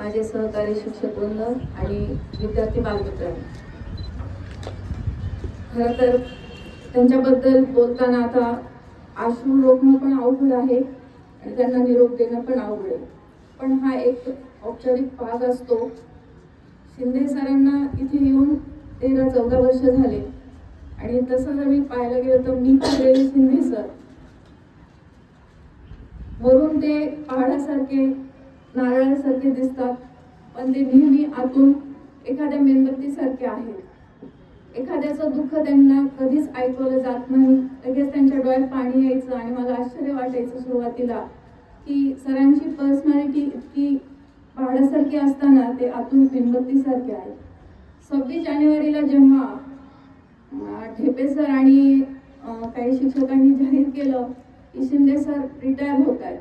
माझे सहकारी शिक्षक वृंद आणि विद्यार्थी बालमित्रांनो, खरं तर त्यांच्याबद्दल बोलताना आता आश्रू रोखणं पण अवघड आहे आणि त्यांना निरोप देणं पण अवघड आहे. पण हा एक औपचारिक भाग असतो. शिंदे सरांना इथे येऊन 13-14 वर्ष झाले आणि तसं जर मी पाहायला गेलं तर मी पाहिलेले शिंदे सर वरून ते पहाडासारखे नारळासारखे दिसतात, पण ते नेहमी आतून एखाद्या मेणबत्तीसारखे आहेत. एखाद्याचं दुःख त्यांना कधीच ऐकवलं जात नाही. लगेच त्यांच्या डोळ्यात पाणी यायचं आणि मला आश्चर्य वाटायचं सुरुवातीला की सरांची पर्सनॅलिटी इतकी पहाडासारखी असताना ते आतून मेणबत्तीसारखे आहेत. 26 जानेवारीला जेव्हा ढेपे सर आणि काही शिक्षकांनी जाहीर केलं की शिंदे सर रिटायर होत आहेत,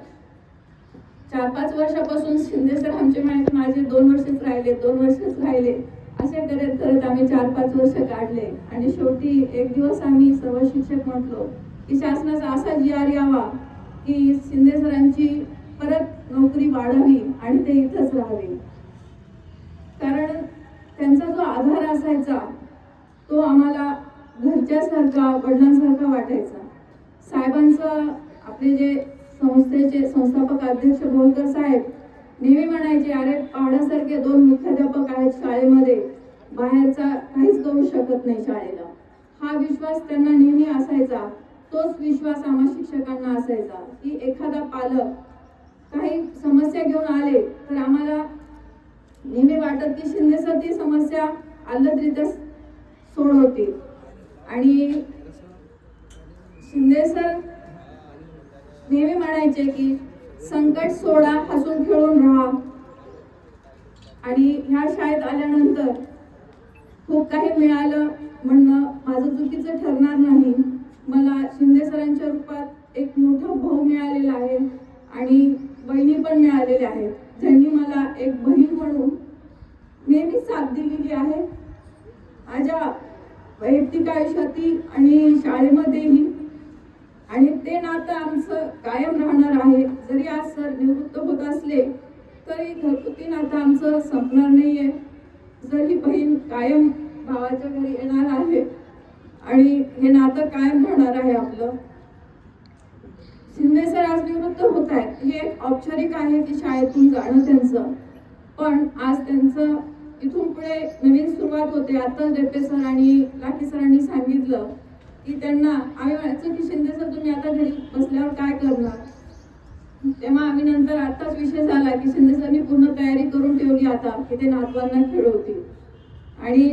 4-5 वर्षापासून शिंदे सर आमचे माझे 2 वर्षच राहिले असे करत करत आम्ही 4-5 वर्ष काढले आणि शेवटी एक दिवस आम्ही सर्व शिक्षक म्हटलो की शासनाचा असा GR यावा की शिंदे सरांची परत नोकरी वाढावी आणि ते इथंच राहावे. कारण त्यांचा जो आधार असायचा तो आम्हाला घरच्यासारखा, वडिलांसारखा वाटायचा. साहेबांचं, आपले जे संस्थेचे संस्थापक अध्यक्ष भोलकर साहेब नेहमी म्हणायचे, अरे पहाडासारखे 2 मुख्याध्यापक आहेत शाळेमध्ये, बाहेरचा काहीच करू शकत नाही शाळेला. हा विश्वास त्यांना नेहमी असायचा. तोच विश्वास आम्हा शिक्षकांना असायचा की एखादा पालक काही समस्या घेऊन आले तर आम्हाला नेहमी वाटत की शिंदे सर ती समस्या आल्लदरीत्या सोडवतील. आणि शिंदे सर नेहमी म्हणायचे की संकट सोडा, हसून खेळून राहा. आणि ह्या शाळेत आल्यानंतर खूप काही मिळालं म्हणणं माझं चुकीचं ठरणार नाही. मला शिंदे सरांच्या रूपात एक मोठा भाऊ मिळालेला आहे आणि बहिणी पण मिळालेल्या आहेत, ज्यांनी मला एक बहीण म्हणून नेहमी साथ दिलेली आहे. माझ्या वैयक्तिक आयुष्यातही आणि शाळेमध्येही. आणि ते नातं आमचं कायम राहणार आहे. जरी आज सर निवृत्त होत असले तरी घरगुती नातं आमचं संपणार नाहीये. जरी बहीण कायम भावाच्या घरी येणार आहे आणि हे नातं कायम राहणार आहे आपलं. शिंदे सर आज निवृत्त होत आहेत, हे एक औपचारिक आहे की शाळेतून जाणं त्यांचं, पण आज त्यांचं इथून पुढे नवीन सुरुवात होते. आता ढेपे सर आणि लाखे सरांनी सांगितलं की त्यांना, आम्ही म्हणायचं की शिंदे सर तुम्ही आता घरी बसल्यावर काय करणार, तेव्हा आम्ही नंतर आताच विषय झाला की शिंदे सरनी पूर्ण तयारी करून ठेवली आता की ते नातवांना खेळवतील. आणि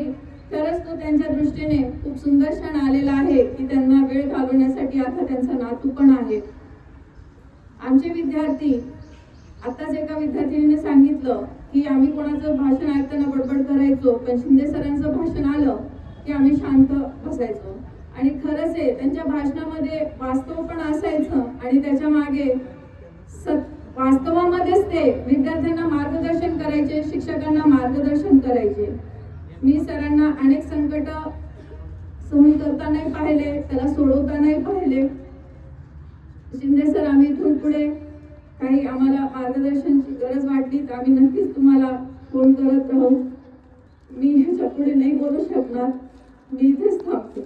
खरंच तो त्यांच्या दृष्टीने खूप सुंदर क्षण आलेला आहे की त्यांना वेळ घालवण्यासाठी आता त्यांचा नातू पण आहे. आमचे विद्यार्थी, आताच एका विद्यार्थिनीने सांगितलं की आम्ही कोणाचं भाषण ऐकताना बडबड करायचो, पण शिंदे सरांचं भाषण आलं की आम्ही शांत बसायचो. आणि खरंच आहे, त्यांच्या भाषणामध्ये वास्तव पण असायचं आणि त्याच्या मागे वास्तवामध्येच ते विद्यार्थ्यांना मार्गदर्शन करायचे, शिक्षकांना मार्गदर्शन करायचे. मी सरांना अनेक संकट सहन करतानाही पाहिले, त्याला सोडवतानाही पाहिले. शिंदे सर, आम्ही इथून पुढे काही आम्हाला मार्गदर्शनाची गरज वाटली तर आम्ही नक्कीच तुम्हाला फोन करत राहू. मी ह्याच्या पुढे नाही बोलू शकणार, मी इथेच थांबते.